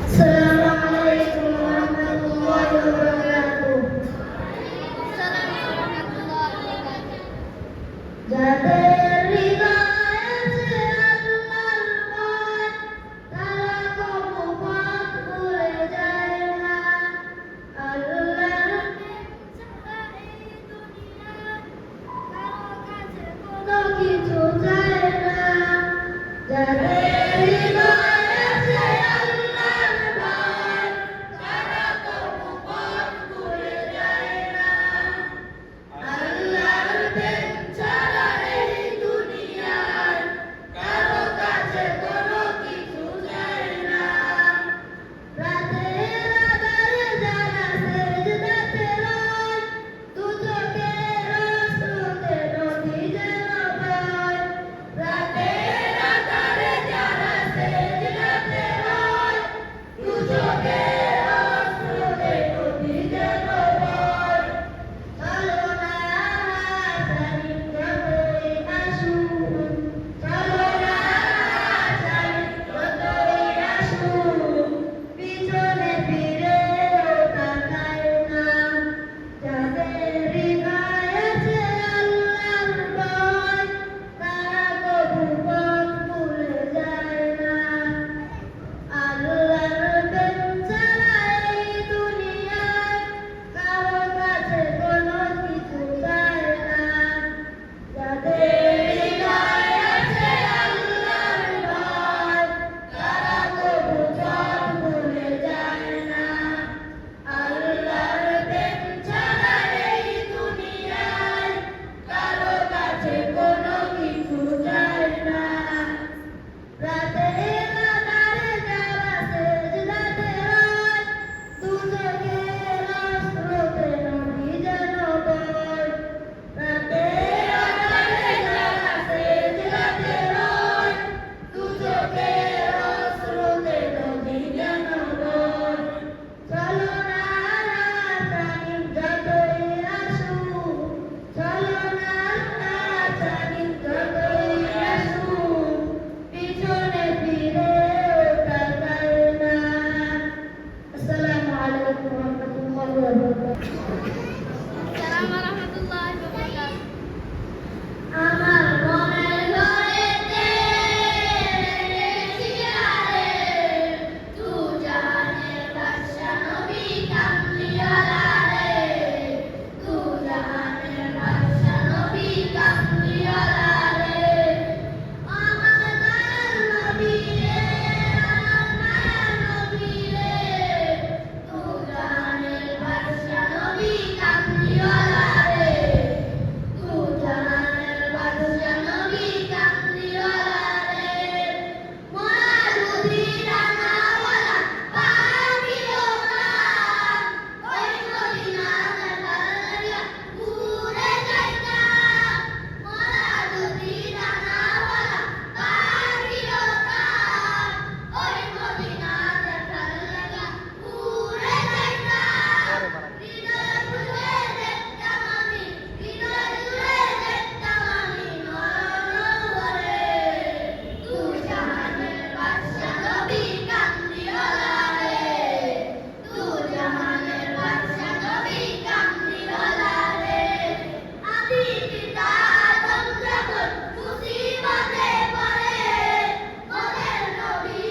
Assalamualaikum warahmatullahi wabarakatuh. যাদের হৃদয়ে আছে আল্লাহর ভয়, তারা কবু পথ ভুলে যায় না। আল্লাহর প্রেম ছাড়া এই দুনিয়ায় কারো কাছে কোনো কিছু চায় না। যাদের হৃদয়ে আছে আল্লাহর ভয়, তারা কবু পথ ভুলে যায় না। আল্লাহর প্রেম ছাড়া এই দুনিয়ায় কারো কাছে কোনো কিছু চায় না। রাতের আঁধারে যারা সেজদাতে রয়, দুচোখের অশ্রুতে নদী যেন বয়। রাতের আঁধারে যারা সেজদাতে রয়, দুচোখের অশ্রুতে নদী যেন বয়। চলো না সালিম যতই আসুন, চলো না সালিম যতই আসুন, পিছনে ফিরেও তাকায় না। যাদের হৃদয়ে আছে আল্লাহর ভয়, তারা কবু পথ ভুলে যায় না। আল্লাহর প্রেম ছাড়া এই দুনিয়ায় কারো কাছে কোনো কিছু চায় না। যাদের হৃদয়ে আছে আল্লাহর ভয়, তারা কবু পথ ভুলে যায় না। আল্লাহর প্রেম ছাড়া এই দুনিয়ায় কারো কাছে কোনো কিছু চায় না। রাতের আঁধারে যারা সেজদাতে রয়, দুচোখের অশ্রুতে নদী যেন বয়। রাতের আঁধারে যারা সেজদাতে রয়, দুচোখের অশ্রুতে নদী যেন বয়। চলো না সালিম যতই আসুন, চলো না সালিম যতই আসুন, পিছনে ফিরেও তাকায় না। আসসালামু আলাইকুম ওয়া রাহমাতুল্লাহি ওয়া বারাকাতুহু। আমার মনের ঘরেতে রেখেছি আরে, তু জাহানের বাদশা নবী কামলিওয়ালা রে, তু জাহানের বাদশা নবী কামলিওয়ালা রে। আমার দয়াল নবী রে, আমার মায়ার নবী রে, তু জাহানের বাদশা নবী কামলিওয়ালা রে, তু জাহানের বাদশা নবী কামলিওয়ালা রে। মোরা যদি ডানাওয়ালা পাখিও প্রাণ, ওই মদিনাতে ভাল্লাগা উড়ে যাইতাম। মোরা যদি ডানাওয়ালা পাখিও প্রাণ, ওই মদিনাতে ভাল্লাগা উড়ে যাইতাম। হৃদয় জুড়ে দেখতাম আমি, হৃদয় জুড়ে দেখতাম আমি নয়নভরে, তু জাহানের বাদশা নবী কামলিওয়ালা রে, তু জাহানের বাদশা নবী কামলিওয়ালা রে। আদি পিতা আদম যখন মুসিবতে পড়ে, মোদের নবী